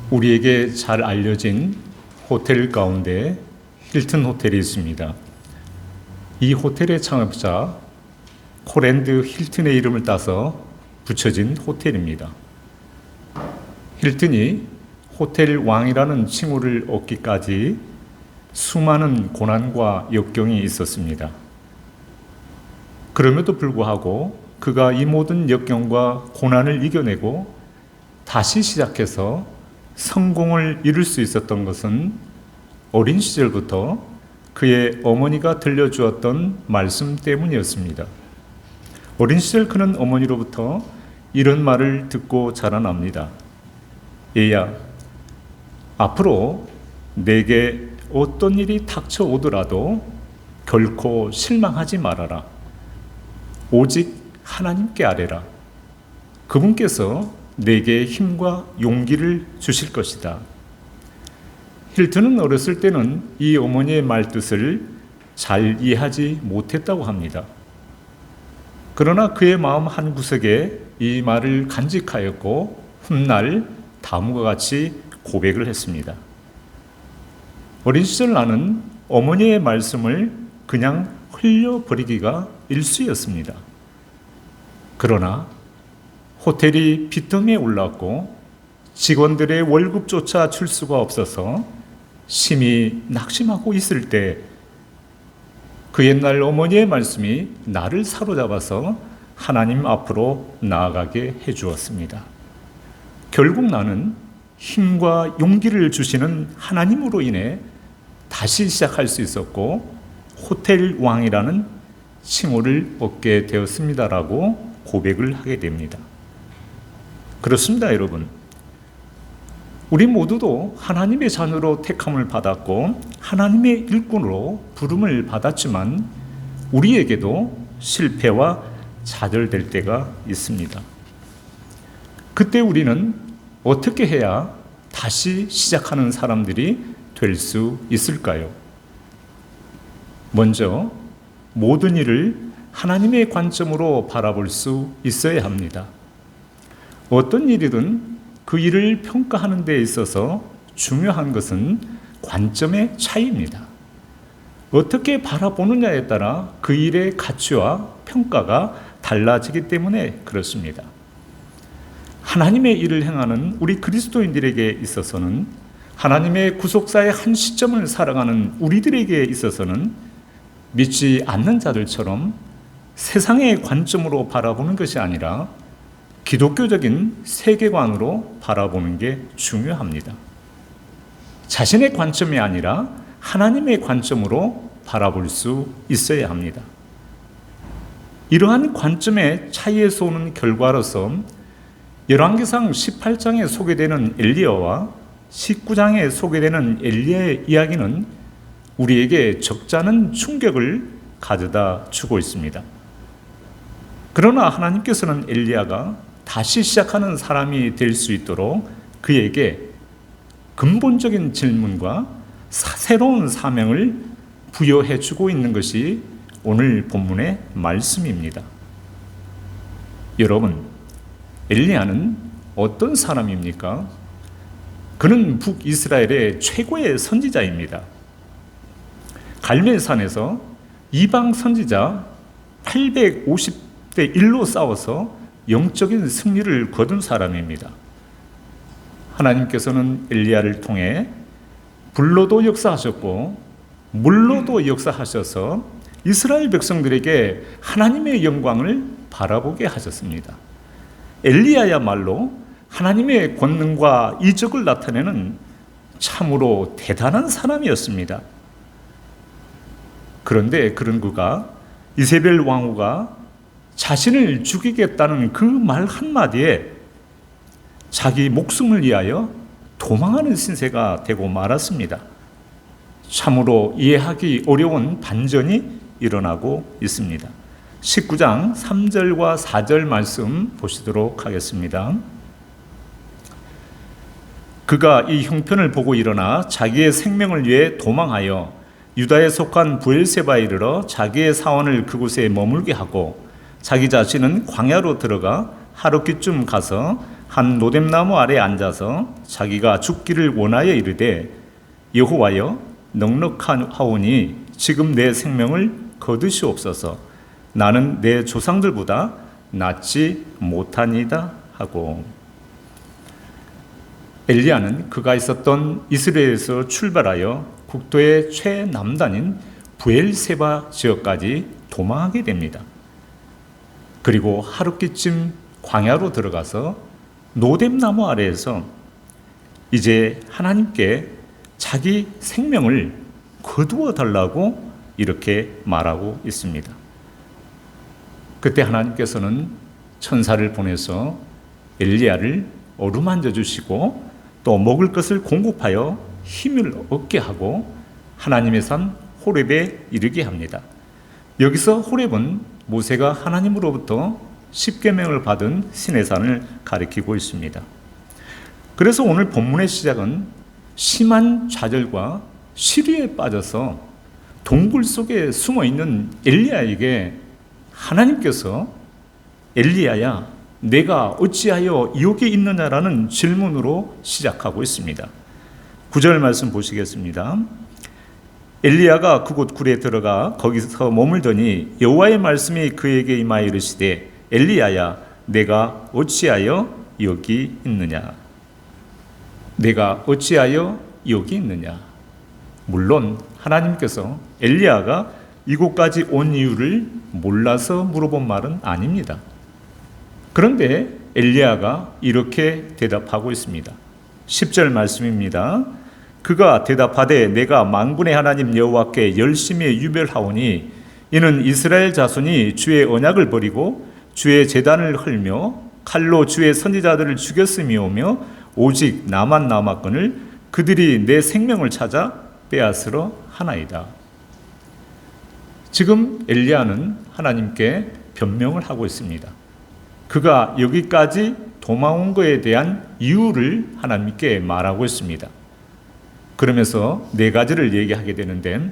우리에게 잘 알려진 호텔 가운데 힐튼 호텔이 있습니다. 이 호텔의 창업자 코랜드 힐튼의 이름을 따서 붙여진 호텔입니다. 힐튼이 호텔 왕이라는 칭호를 얻기까지 수많은 고난과 역경이 있었습니다. 그럼에도 불구하고 그가 이 모든 역경과 고난을 이겨내고 다시 시작해서 성공을 이룰 수 있었던 것은 어린 시절부터 그의 어머니가 들려주었던 말씀 때문이었습니다. 어린 시절 그는 어머니로부터 이런 말을 듣고 자라납니다. 얘야, 앞으로 내게 어떤 일이 닥쳐오더라도 결코 실망하지 말아라. 오직 하나님께 아뢰라. 그분께서 내게 힘과 용기를 주실 것이다. 힐튼은 어렸을 때는 이 어머니의 말뜻을 잘 이해하지 못했다고 합니다. 그러나 그의 마음 한구석에 이 말을 간직하였고 훗날 다음과 같이 고백을 했습니다. 어린 시절 나는 어머니의 말씀을 그냥 흘려버리기가 일쑤였습니다. 그러나 호텔이 빚더미에 올랐고 직원들의 월급조차 줄 수가 없어서 심히 낙심하고 있을 때 그 옛날 어머니의 말씀이 나를 사로잡아서 하나님 앞으로 나아가게 해주었습니다. 결국 나는 힘과 용기를 주시는 하나님으로 인해 다시 시작할 수 있었고 호텔 왕이라는 칭호를 얻게 되었습니다라고 고백을 하게 됩니다. 그렇습니다, 여러분. 우리 모두도 하나님의 자녀로 택함을 받았고 하나님의 일꾼으로 부름을 받았지만 우리에게도 실패와 좌절될 때가 있습니다. 그때 우리는 어떻게 해야 다시 시작하는 사람들이 될 수 있을까요? 먼저 모든 일을 하나님의 관점으로 바라볼 수 있어야 합니다. 어떤 일이든 그 일을 평가하는 데 있어서 중요한 것은 관점의 차이입니다. 어떻게 바라보느냐에 따라 그 일의 가치와 평가가 달라지기 때문에 그렇습니다. 하나님의 일을 행하는 우리 그리스도인들에게 있어서는 하나님의 구속사의 한 시점을 살아가는 우리들에게 있어서는 믿지 않는 자들처럼 세상의 관점으로 바라보는 것이 아니라 기독교적인 세계관으로 바라보는 게 중요합니다. 자신의 관점이 아니라 하나님의 관점으로 바라볼 수 있어야 합니다. 이러한 관점의 차이에서 오는 결과로서 열왕기상 18장에 소개되는 엘리야와 19장에 소개되는 엘리야의 이야기는 우리에게 적잖은 충격을 가져다 주고 있습니다. 그러나 하나님께서는 엘리야가 다시 시작하는 사람이 될 수 있도록 그에게 근본적인 질문과 새로운 사명을 부여해 주고 있는 것이 오늘 본문의 말씀입니다. 여러분, 엘리야는 어떤 사람입니까? 그는 북이스라엘의 최고의 선지자입니다. 갈멜산에서 이방 선지자 850대 1로 싸워서 영적인 승리를 거둔 사람입니다. 하나님께서는 엘리야를 통해 불로도 역사하셨고 물로도 역사하셔서 이스라엘 백성들에게 하나님의 영광을 바라보게 하셨습니다. 엘리야야말로 하나님의 권능과 이적을 나타내는 참으로 대단한 사람이었습니다. 그런데 그런 그가 이세벨 왕후가 자신을 죽이겠다는 그 말 한마디에 자기 목숨을 위하여 도망하는 신세가 되고 말았습니다. 참으로 이해하기 어려운 반전이 일어나고 있습니다. 19장 3절과 4절 말씀 보시도록 하겠습니다. 그가 이 형편을 보고 일어나 자기의 생명을 위해 도망하여 유다에 속한 브엘세바에 이르러 자기의 사원을 그곳에 머물게 하고 자기 자신은 광야로 들어가 하룻기쯤 가서 한 노뎀나무 아래 앉아서 자기가 죽기를 원하여 이르되 여호와여 넉넉하오니 지금 내 생명을 거두시옵소서. 나는 내 조상들보다 낫지 못하니이다 하고. 엘리야는 그가 있었던 이스라엘에서 출발하여 국토의 최남단인 브엘세바 지역까지 도망하게 됩니다. 그리고 하루끼쯤 광야로 들어가서 노뎀나무 아래에서 이제 하나님께 자기 생명을 거두어 달라고 이렇게 말하고 있습니다. 그때 하나님께서는 천사를 보내서 엘리야를 어루만져 주시고 또 먹을 것을 공급하여 힘을 얻게 하고 하나님의 산 호렙에 이르게 합니다. 여기서 호렙은 모세가 하나님으로부터 십계명을 받은 시내산을 가리키고 있습니다. 그래서 오늘 본문의 시작은 심한 좌절과 시리에 빠져서 동굴 속에 숨어 있는 엘리야에게 하나님께서 엘리야야 내가 어찌하여 여기 있느냐라는 질문으로 시작하고 있습니다. 9절 말씀 보시겠습니다. 엘리야가 그곳 굴에 들어가 거기서 머물더니 여호와의 말씀이 그에게 임하여 이르시되 엘리야야 내가 어찌하여 여기 있느냐. 내가 어찌하여 여기 있느냐. 물론 하나님께서 엘리야가 이곳까지 온 이유를 몰라서 물어본 말은 아닙니다. 그런데 엘리야가 이렇게 대답하고 있습니다. 10절 말씀입니다. 그가 대답하되 내가 만군의 하나님 여호와께 열심히 유별하오니 이는 이스라엘 자손이 주의 언약을 버리고 주의 제단을 헐며 칼로 주의 선지자들을 죽였음이오며 오직 나만 남았거늘 그들이 내 생명을 찾아 빼앗으러 하나이다. 지금 엘리야는 하나님께 변명을 하고 있습니다. 그가 여기까지 도망온 것에 대한 이유를 하나님께 말하고 있습니다. 그러면서 네 가지를 얘기하게 되는데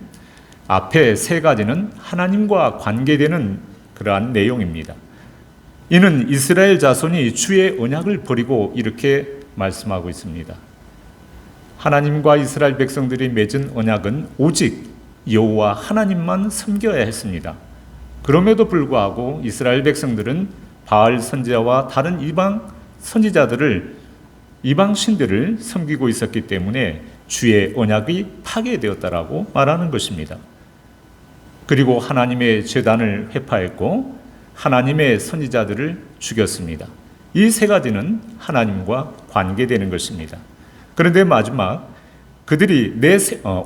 앞에 세 가지는 하나님과 관계되는 그러한 내용입니다. 이는 이스라엘 자손이 주의 언약을 버리고 이렇게 말씀하고 있습니다. 하나님과 이스라엘 백성들이 맺은 언약은 오직 여호와 하나님만 섬겨야 했습니다. 그럼에도 불구하고 이스라엘 백성들은 바알 선지자와 다른 이방 선지자들을 이방 신들을 섬기고 있었기 때문에 주의 언약이 파괴되었다라고 말하는 것입니다. 그리고 하나님의 제단을 회파했고 하나님의 선지자들을 죽였습니다. 이 세 가지는 하나님과 관계되는 것입니다. 그런데 마지막 그들이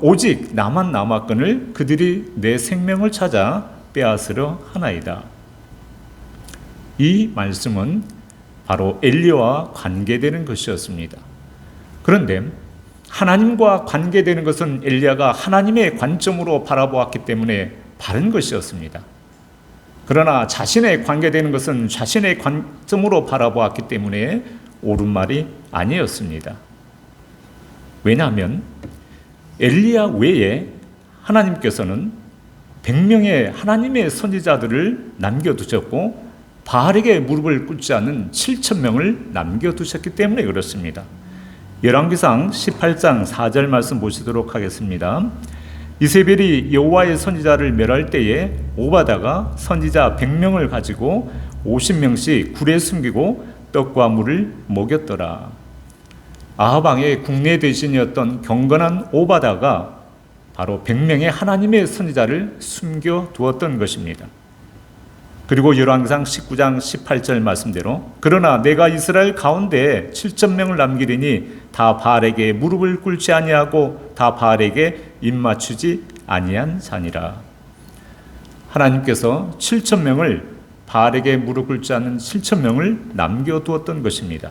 오직 나만 남았거늘 그들이 내 생명을 찾아 빼앗으려 하나이다. 이 말씀은 바로 엘리야와 관계되는 것이었습니다. 그런데 하나님과 관계되는 것은 엘리야가 하나님의 관점으로 바라보았기 때문에 바른 것이었습니다. 그러나 자신의 관계되는 것은 자신의 관점으로 바라보았기 때문에 옳은 말이 아니었습니다. 왜냐하면 엘리야 외에 하나님께서는 100명의 하나님의 선지자들을 남겨두셨고 바알에게 무릎을 꿇지 않는 7,000명을 남겨두셨기 때문에 그렇습니다. 열왕기상 18장 4절 말씀 보시도록 하겠습니다. 이세벨이 여호와의 선지자를 멸할 때에 오바다가 선지자 100명을 가지고 50명씩 굴에 숨기고 떡과 물을 먹였더라. 아합 왕의 국내 대신이었던 경건한 오바다가 바로 100명의 하나님의 선지자를 숨겨 두었던 것입니다. 그리고 열왕기상 19장 18절 말씀대로 그러나 내가 이스라엘 가운데 7,000명을 남기리니 다 바알에게 무릎을 꿇지 아니하고 다 바알에게 입맞추지 아니한 자니라. 하나님께서 7,000명을 바알에게 무릎 꿇지 않는 7,000명을 남겨두었던 것입니다.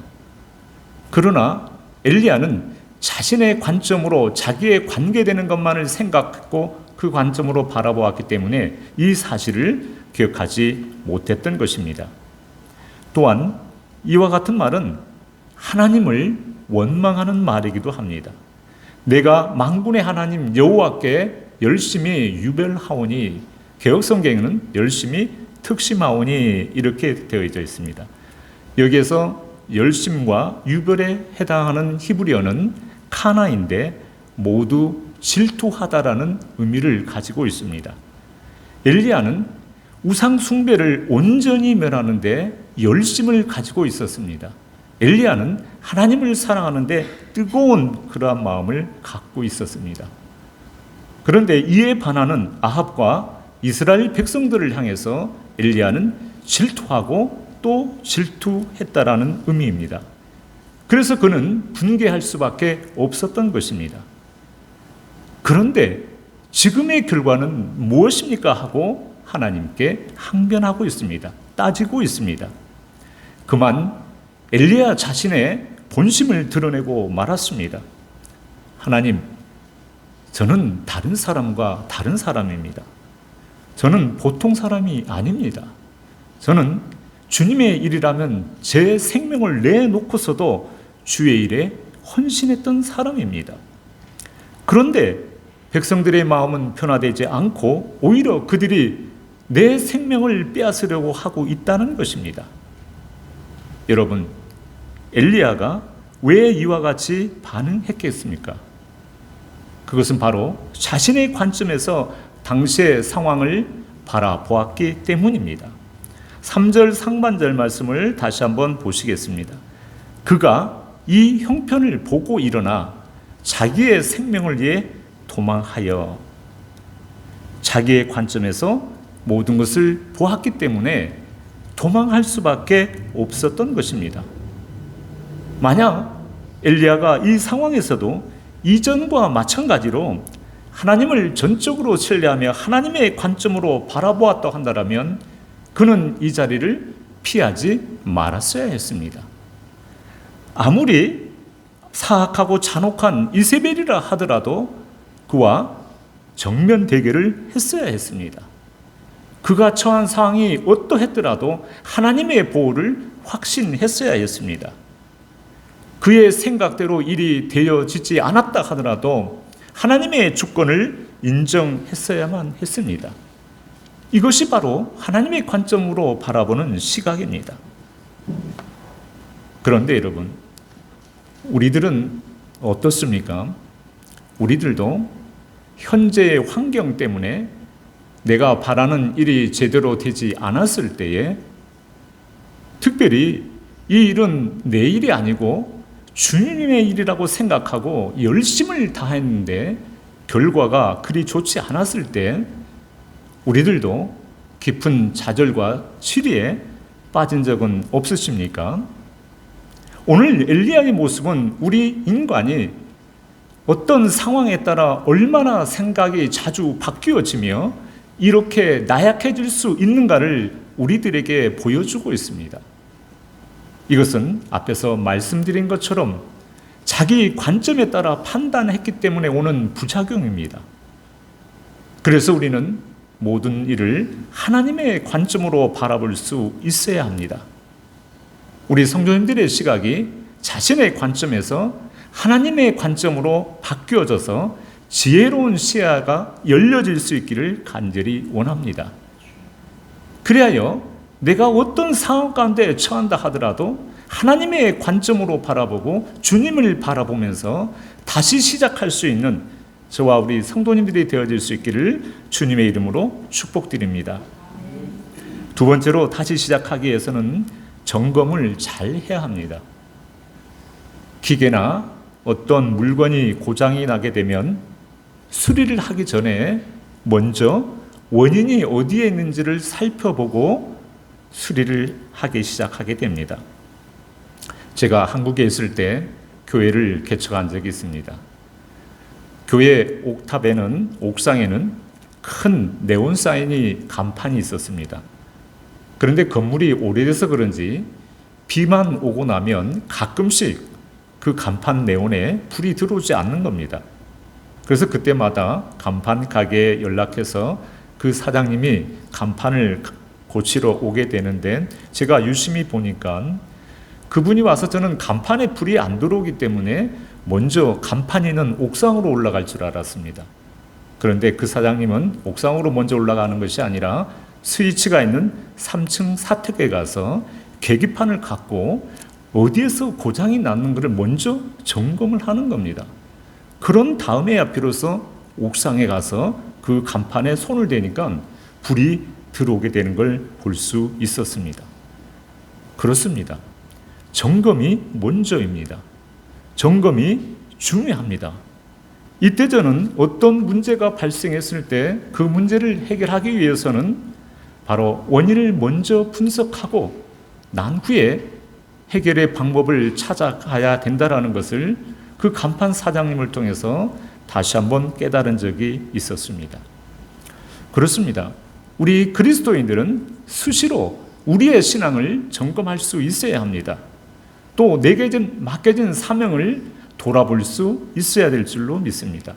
그러나 엘리야는 자신의 관점으로 자기의 관계되는 것만을 생각했고 그 관점으로 바라보았기 때문에 이 사실을 기억하지 못했던 것입니다. 또한 이와 같은 말은 하나님을 원망하는 말이기도 합니다. 내가 만군의 하나님 여호와께 열심히 유별하오니, 개역성경에는 열심히 특심하오니 이렇게 되어져 있습니다. 여기에서 열심과 유별에 해당하는 히브리어는 카나인데 모두 질투하다라는 의미를 가지고 있습니다. 엘리야는 우상 숭배를 온전히 멸하는데 열심을 가지고 있었습니다. 엘리야는 하나님을 사랑하는데 뜨거운 그러한 마음을 갖고 있었습니다. 그런데 이에 반하는 아합과 이스라엘 백성들을 향해서 엘리야는 질투하고 또 질투했다라는 의미입니다. 그래서 그는 분개할 수밖에 없었던 것입니다. 그런데 지금의 결과는 무엇입니까 하고 하나님께 항변하고 있습니다. 따지고 있습니다. 그만 엘리야 자신의 본심을 드러내고 말았습니다. 하나님, 저는 다른 사람과 다른 사람입니다. 저는 보통 사람이 아닙니다. 저는 주님의 일이라면 제 생명을 내놓고서도 주의 일에 헌신했던 사람입니다. 그런데 백성들의 마음은 변화되지 않고 오히려 그들이 내 생명을 빼앗으려고 하고 있다는 것입니다. 여러분, 엘리야가 왜 이와 같이 반응했겠습니까? 그것은 바로 자신의 관점에서 당시의 상황을 바라보았기 때문입니다. 3절 상반절 말씀을 다시 한번 보시겠습니다. 그가 이 형편을 보고 일어나 자기의 생명을 위해 도망하여, 자기의 관점에서 모든 것을 보았기 때문에 도망할 수밖에 없었던 것입니다. 만약 엘리야가 이 상황에서도 이전과 마찬가지로 하나님을 전적으로 신뢰하며 하나님의 관점으로 바라보았다 한다면 그는 이 자리를 피하지 말았어야 했습니다. 아무리 사악하고 잔혹한 이세벨이라 하더라도 그와 정면 대결을 했어야 했습니다. 그가 처한 상황이 어떠했더라도 하나님의 보호를 확신했어야 했습니다. 그의 생각대로 일이 되어지지 않았다 하더라도 하나님의 주권을 인정했어야만 했습니다. 이것이 바로 하나님의 관점으로 바라보는 시각입니다. 그런데 여러분, 우리들은 어떻습니까? 우리들도 현재의 환경 때문에 내가 바라는 일이 제대로 되지 않았을 때에 특별히 이 일은 내 일이 아니고 주님의 일이라고 생각하고 열심을 다했는데 결과가 그리 좋지 않았을 때 우리들도 깊은 좌절과 시리에 빠진 적은 없으십니까? 오늘 엘리야의 모습은 우리 인간이 어떤 상황에 따라 얼마나 생각이 자주 바뀌어지며 이렇게 나약해질 수 있는가를 우리들에게 보여주고 있습니다. 이것은 앞에서 말씀드린 것처럼 자기 관점에 따라 판단했기 때문에 오는 부작용입니다. 그래서 우리는 모든 일을 하나님의 관점으로 바라볼 수 있어야 합니다. 우리 성도님들의 시각이 자신의 관점에서 하나님의 관점으로 바뀌어져서 지혜로운 시야가 열려질 수 있기를 간절히 원합니다. 그리하여 내가 어떤 상황 가운데 처한다 하더라도 하나님의 관점으로 바라보고 주님을 바라보면서 다시 시작할 수 있는 저와 우리 성도님들이 되어질 수 있기를 주님의 이름으로 축복드립니다. 두 번째로 다시 시작하기 위해서는 점검을 잘 해야 합니다. 기계나 어떤 물건이 고장이 나게 되면 수리를 하기 전에 먼저 원인이 어디에 있는지를 살펴보고 수리를 하기 시작하게 됩니다. 제가 한국에 있을 때 교회를 개척한 적이 있습니다. 교회 옥상에는 큰 네온 사인이 간판이 있었습니다. 그런데 건물이 오래돼서 그런지 비만 오고 나면 가끔씩 그 간판 네온에 불이 들어오지 않는 겁니다. 그래서 그때마다 간판 가게에 연락해서 그 사장님이 간판을 고치러 오게 되는데 제가 유심히 보니까 그분이 와서 저는 간판에 불이 안 들어오기 때문에 먼저 간판이 있는 옥상으로 올라갈 줄 알았습니다. 그런데 그 사장님은 옥상으로 먼저 올라가는 것이 아니라 스위치가 있는 3층 사택에 가서 계기판을 갖고 어디에서 고장이 났는 것을 먼저 점검을 하는 겁니다. 그런 다음에야 비로소 옥상에 가서 그 간판에 손을 대니까 불이 들어오게 되는 걸 볼 수 있었습니다. 그렇습니다. 점검이 먼저입니다. 점검이 중요합니다. 이때 저는 어떤 문제가 발생했을 때 그 문제를 해결하기 위해서는 바로 원인을 먼저 분석하고 난 후에 해결의 방법을 찾아가야 된다는 것을 그 간판 사장님을 통해서 다시 한번 깨달은 적이 있었습니다. 그렇습니다. 우리 그리스도인들은 수시로 우리의 신앙을 점검할 수 있어야 합니다. 또 내게 맡겨진 사명을 돌아볼 수 있어야 될 줄로 믿습니다.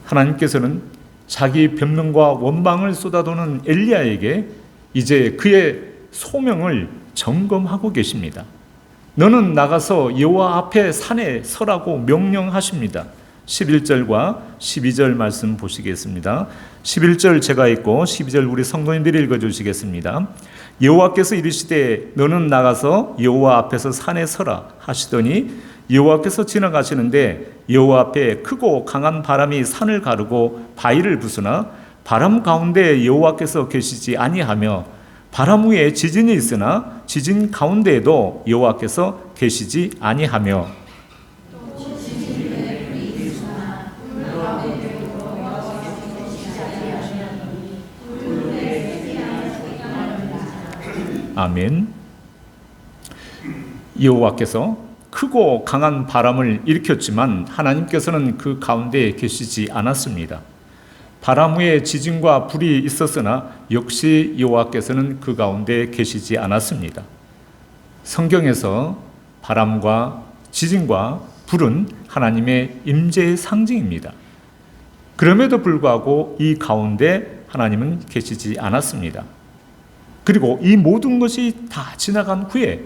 하나님께서는 자기 변명과 원망을 쏟아도는 엘리야에게 이제 그의 소명을 점검하고 계십니다. 너는 나가서 여호와 앞에 산에 서라고 명령하십니다. 11절과 12절 말씀 보시겠습니다. 11절 제가 읽고 12절 우리 성도님들이 읽어주시겠습니다. 여호와께서 이르시되 너는 나가서 여호와 앞에서 산에 서라 하시더니 여호와께서 지나가시는데 여호와 앞에 크고 강한 바람이 산을 가르고 바위를 부수나 바람 가운데 여호와께서 계시지 아니하며 바람 위에 지진이 있으나 지진 가운데에도 여호와께서 계시지 아니하며 아멘. 여호와께서 크고 강한 바람을 일으켰지만 하나님께서는 그 가운데에 계시지 않았습니다. 바람 위에 지진과 불이 있었으나 역시 여호와께서는 그 가운데 계시지 않았습니다. 성경에서 바람과 지진과 불은 하나님의 임재의 상징입니다. 그럼에도 불구하고 이 가운데 하나님은 계시지 않았습니다. 그리고 이 모든 것이 다 지나간 후에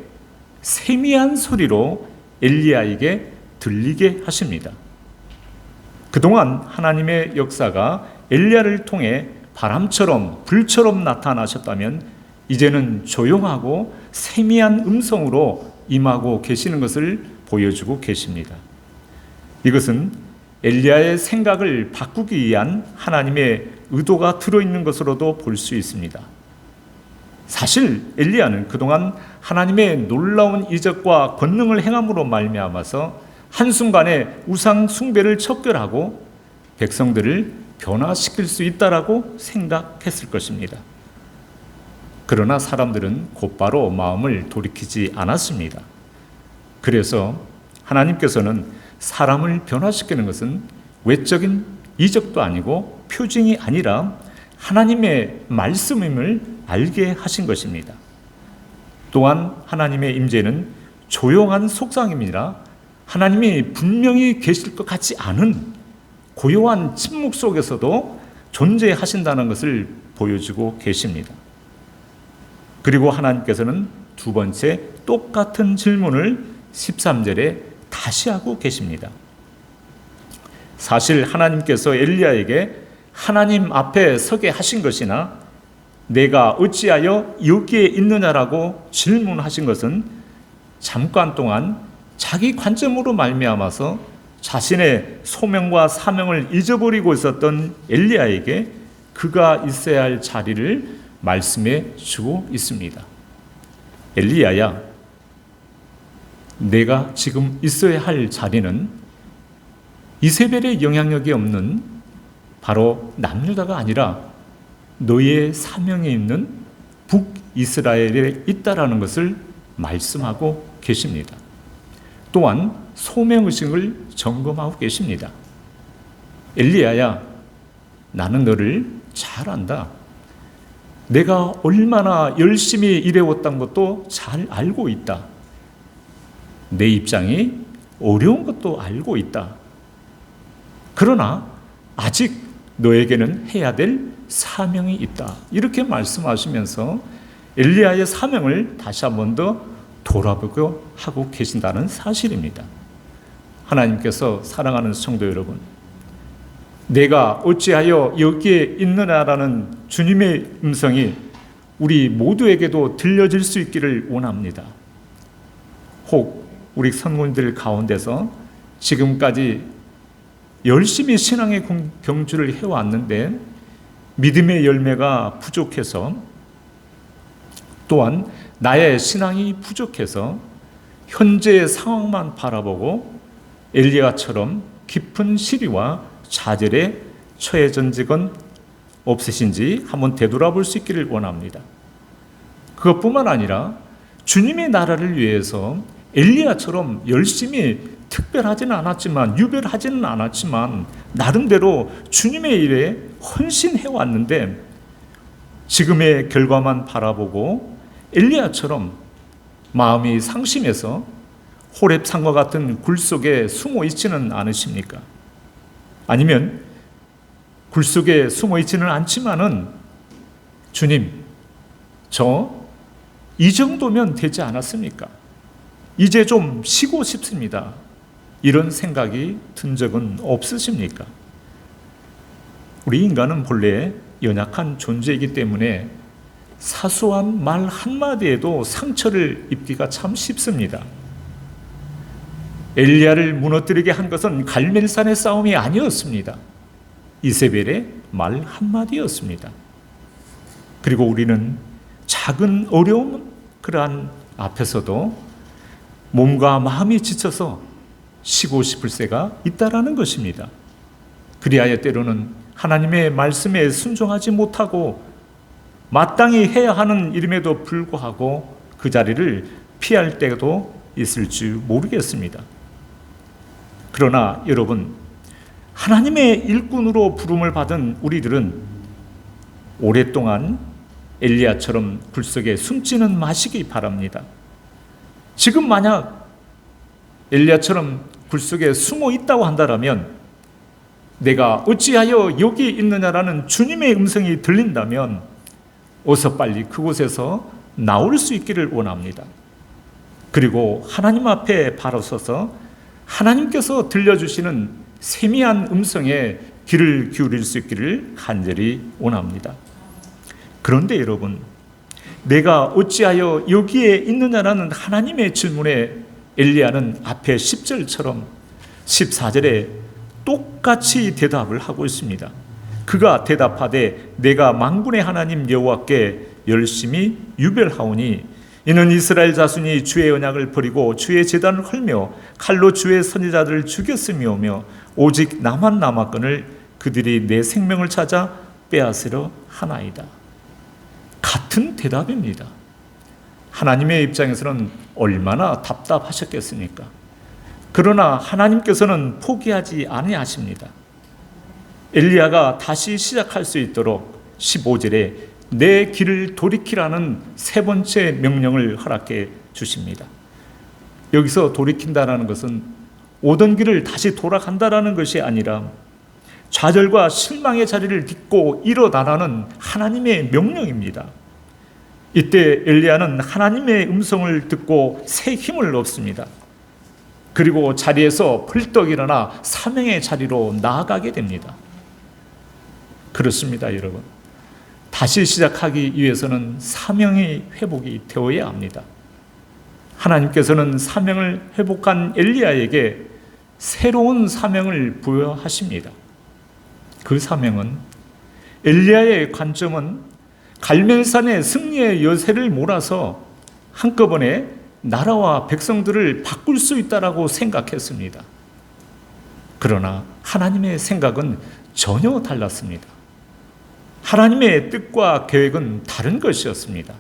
세미한 소리로 엘리야에게 들리게 하십니다. 그동안 하나님의 역사가 엘리야를 통해 바람처럼 불처럼 나타나셨다면 이제는 조용하고 세미한 음성으로 임하고 계시는 것을 보여주고 계십니다. 이것은 엘리야의 생각을 바꾸기 위한 하나님의 의도가 들어있는 것으로도 볼 수 있습니다. 사실 엘리야는 그동안 하나님의 놀라운 이적과 권능을 행함으로 말미암아서 한순간에 우상 숭배를 척결하고 백성들을 변화시킬 수 있다라고 생각했을 것입니다. 그러나 사람들은 곧바로 마음을 돌이키지 않았습니다. 그래서 하나님께서는 사람을 변화시키는 것은 외적인 이적도 아니고 표징이 아니라 하나님의 말씀임을 알게 하신 것입니다. 또한 하나님의 임재는 조용한 속삭임이라 하나님이 분명히 계실 것 같지 않은 고요한 침묵 속에서도 존재하신다는 것을 보여주고 계십니다. 그리고 하나님께서는 두 번째 똑같은 질문을 13절에 다시 하고 계십니다. 사실 하나님께서 엘리야에게 하나님 앞에 서게 하신 것이나 내가 어찌하여 여기에 있느냐라고 질문하신 것은 잠깐 동안 자기 관점으로 말미암아서 자신의 소명과 사명을 잊어버리고 있었던 엘리야에게 그가 있어야 할 자리를 말씀해 주고 있습니다. 엘리야야, 내가 지금 있어야 할 자리는 이세벨의 영향력이 없는 바로 남유다가 아니라 너의 사명에 있는 북이스라엘에 있다라는 것을 말씀하고 계십니다. 또한 소명의식을 점검하고 계십니다. 엘리야야, 나는 너를 잘 안다. 내가 얼마나 열심히 일해왔던 것도 잘 알고 있다. 내 입장이 어려운 것도 알고 있다. 그러나 아직 너에게는 해야 될 사명이 있다. 이렇게 말씀하시면서 엘리야의 사명을 다시 한 번 더 돌아보고 하고 계신다는 사실입니다. 하나님께서 사랑하는 성도 여러분, 내가 어찌하여 여기에 있느냐라는 주님의 음성이 우리 모두에게도 들려질 수 있기를 원합니다. 혹 우리 성도님들 가운데서 지금까지 열심히 신앙의 경주를 해왔는데 믿음의 열매가 부족해서, 또한 나의 신앙이 부족해서 현재의 상황만 바라보고 엘리야처럼 깊은 시리와 좌절에 처해진 적은 없으신지 한번 되돌아볼 수 있기를 원합니다. 그것뿐만 아니라 주님의 나라를 위해서 엘리야처럼 열심히 특별하지는 않았지만, 유별하지는 않았지만 나름대로 주님의 일에 헌신해 왔는데 지금의 결과만 바라보고 엘리야처럼 마음이 상심해서 호렙산과 같은 굴 속에 숨어 있지는 않으십니까? 아니면 굴 속에 숨어 있지는 않지만은 주님, 저 이 정도면 되지 않았습니까? 이제 좀 쉬고 싶습니다. 이런 생각이 든 적은 없으십니까? 우리 인간은 본래 연약한 존재이기 때문에 사소한 말 한마디에도 상처를 입기가 참 쉽습니다. 엘리야를 무너뜨리게 한 것은 갈멜산의 싸움이 아니었습니다. 이세벨의 말 한마디였습니다. 그리고 우리는 작은 어려움 그러한 앞에서도 몸과 마음이 지쳐서 쉬고 싶을 새가 있다라는 것입니다. 그리하여 때로는 하나님의 말씀에 순종하지 못하고 마땅히 해야 하는 일임에도 불구하고 그 자리를 피할 때도 있을 줄 모르겠습니다. 그러나 여러분, 하나님의 일꾼으로 부름을 받은 우리들은 오랫동안 엘리야처럼 굴 속에 숨지는 마시기 바랍니다. 지금 만약 엘리야처럼 굴 속에 숨어 있다고 한다면, 내가 어찌하여 여기 있느냐라는 주님의 음성이 들린다면 어서 빨리 그곳에서 나올 수 있기를 원합니다. 그리고 하나님 앞에 바로 서서 하나님께서 들려주시는 세미한 음성에 귀를 기울일 수 있기를 간절히 원합니다. 그런데 여러분, 내가 어찌하여 여기에 있느냐라는 하나님의 질문에 엘리야는 앞에 10절처럼 14절에 똑같이 대답을 하고 있습니다. 그가 대답하되 내가 만군의 하나님 여호와께 열심히 유별하오니 이는 이스라엘 자손이 주의 언약을 버리고 주의 제단을 헐며 칼로 주의 선지자들을 죽였음이오며 오직 나만 남았거늘 그들이 내 생명을 찾아 빼앗으려 하나이다. 같은 대답입니다. 하나님의 입장에서는 얼마나 답답하셨겠습니까? 그러나 하나님께서는 포기하지 아니하십니다. 엘리야가 다시 시작할 수 있도록 15절에 내 길을 돌이키라는 세 번째 명령을 허락해 주십니다. 여기서 돌이킨다라는 것은 오던 길을 다시 돌아간다라는 것이 아니라 좌절과 실망의 자리를 딛고 일어나라는 하나님의 명령입니다. 이때 엘리야는 하나님의 음성을 듣고 새 힘을 얻습니다. 그리고 자리에서 벌떡 일어나 사명의 자리로 나아가게 됩니다. 그렇습니다, 여러분. 다시 시작하기 위해서는 사명의 회복이 되어야 합니다. 하나님께서는 사명을 회복한 엘리야에게 새로운 사명을 부여하십니다. 그 사명은, 엘리야의 관점은 갈멜산의 승리의 여세를 몰아서 한꺼번에 나라와 백성들을 바꿀 수 있다라고 생각했습니다. 그러나 하나님의 생각은 전혀 달랐습니다. 하나님의 뜻과 계획은 다른 것이었습니다.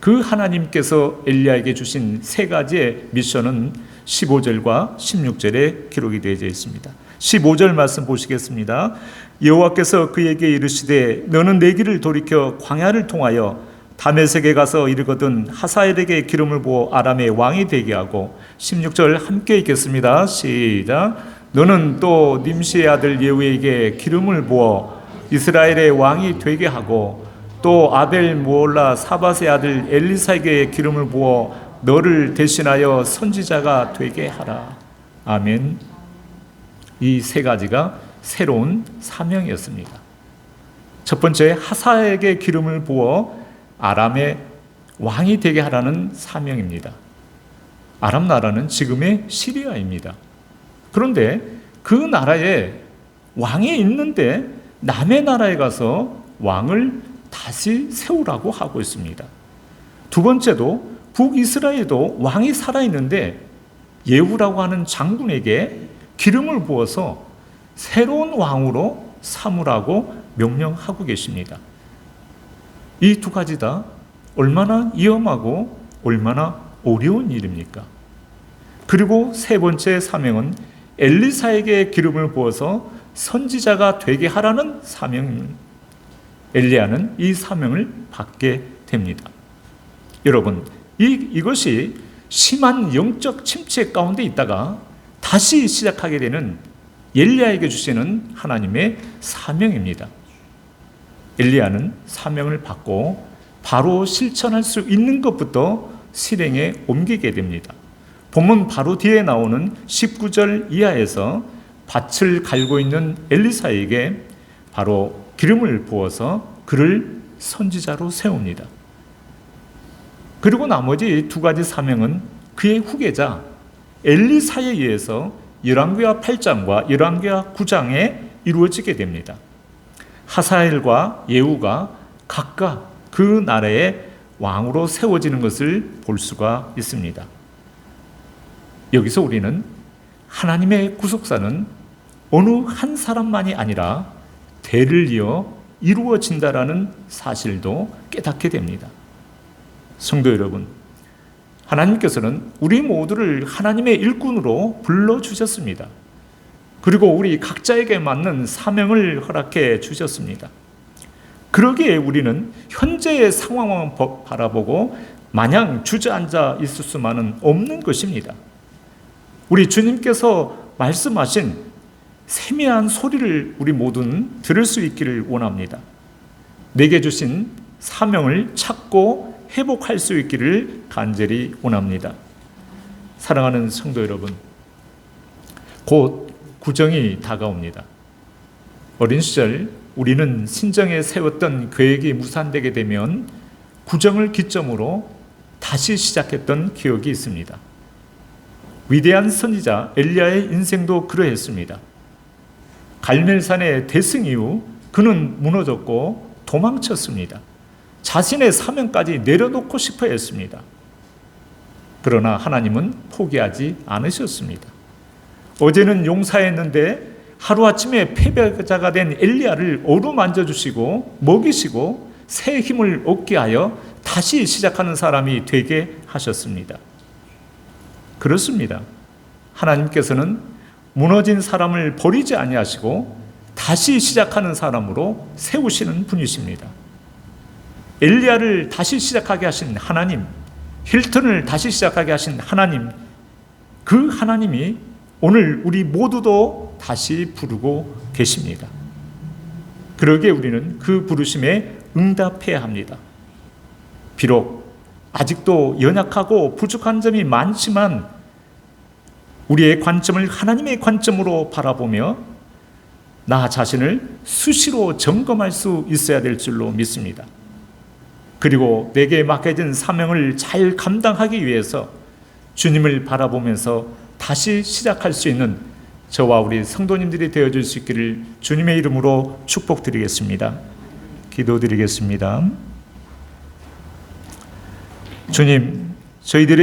그 하나님께서 엘리야에게 주신 세 가지의 미션은 15절과 16절에 기록이 되어 있습니다. 15절 말씀 보시겠습니다. 여호와께서 그에게 이르시되 너는 내 길을 돌이켜 광야를 통하여 다메섹에 가서 이르거든 하사엘에게 기름을 부어 아람의 왕이 되게 하고, 16절 함께 읽겠습니다. 시작. 너는 또 님시의 아들 예후에게 기름을 부어 이스라엘의 왕이 되게 하고, 또 아벨 무올라 사밧의 아들 엘리사에게 기름을 부어 너를 대신하여 선지자가 되게 하라. 아멘. 이 세 가지가 새로운 사명이었습니다. 첫 번째, 하사에게 기름을 부어 아람의 왕이 되게 하라는 사명입니다. 아람 나라는 지금의 시리아입니다. 그런데 그 나라에 왕이 있는데 남의 나라에 가서 왕을 다시 세우라고 하고 있습니다. 두 번째도 북이스라엘도 왕이 살아있는데 예후라고 하는 장군에게 기름을 부어서 새로운 왕으로 삼으라고 명령하고 계십니다. 이 두 가지 다 얼마나 위험하고 얼마나 어려운 일입니까? 그리고 세 번째 사명은 엘리사에게 기름을 부어서 선지자가 되게 하라는 사명입니다. 엘리야는 이 사명을 받게 됩니다. 여러분, 이것이 심한 영적 침체 가운데 있다가 다시 시작하게 되는 엘리야에게 주시는 하나님의 사명입니다. 엘리야는 사명을 받고 바로 실천할 수 있는 것부터 실행에 옮기게 됩니다. 본문 바로 뒤에 나오는 19절 이하에서 밭을 갈고 있는 엘리사에게 바로 기름을 부어서 그를 선지자로 세웁니다. 그리고 나머지 두 가지 사명은 그의 후계자 엘리사에 의해서 열왕기하 8장과 열왕기하 9장에 이루어지게 됩니다. 하사엘과 예후가 각각 그 나라의 왕으로 세워지는 것을 볼 수가 있습니다. 여기서 우리는 하나님의 구속사는 어느 한 사람만이 아니라 대를 이어 이루어진다라는 사실도 깨닫게 됩니다. 성도 여러분, 하나님께서는 우리 모두를 하나님의 일꾼으로 불러주셨습니다. 그리고 우리 각자에게 맞는 사명을 허락해 주셨습니다. 그러기에 우리는 현재의 상황만 바라보고 마냥 주저앉아 있을 수만은 없는 것입니다. 우리 주님께서 말씀하신 세미한 소리를 우리 모두는 들을 수 있기를 원합니다. 내게 주신 사명을 찾고 회복할 수 있기를 간절히 원합니다. 사랑하는 성도 여러분, 곧 구정이 다가옵니다. 어린 시절 우리는 신정에 세웠던 계획이 무산되게 되면 구정을 기점으로 다시 시작했던 기억이 있습니다. 위대한 선지자 엘리야의 인생도 그러했습니다. 갈멜산의 대승 이후 그는 무너졌고 도망쳤습니다. 자신의 사명까지 내려놓고 싶어 했습니다. 그러나 하나님은 포기하지 않으셨습니다. 어제는 용사했는데 하루아침에 패배자가 된 엘리야를 어루만져 주시고 먹이시고 새 힘을 얻게 하여 다시 시작하는 사람이 되게 하셨습니다. 그렇습니다. 하나님께서는 무너진 사람을 버리지 아니하시고 다시 시작하는 사람으로 세우시는 분이십니다. 엘리야를 다시 시작하게 하신 하나님, 힐튼을 다시 시작하게 하신 하나님, 그 하나님이 오늘 우리 모두도 다시 부르고 계십니다. 그러기에 우리는 그 부르심에 응답해야 합니다. 비록 아직도 연약하고 부족한 점이 많지만 우리의 관점을 하나님의 관점으로 바라보며 나 자신을 수시로 점검할 수 있어야 될 줄로 믿습니다. 그리고 내게 맡겨진 사명을 잘 감당하기 위해서 주님을 바라보면서 다시 시작할 수 있는 저와 우리 성도님들이 되어줄 수 있기를 주님의 이름으로 축복드리겠습니다. 기도드리겠습니다. 주님, 저희들의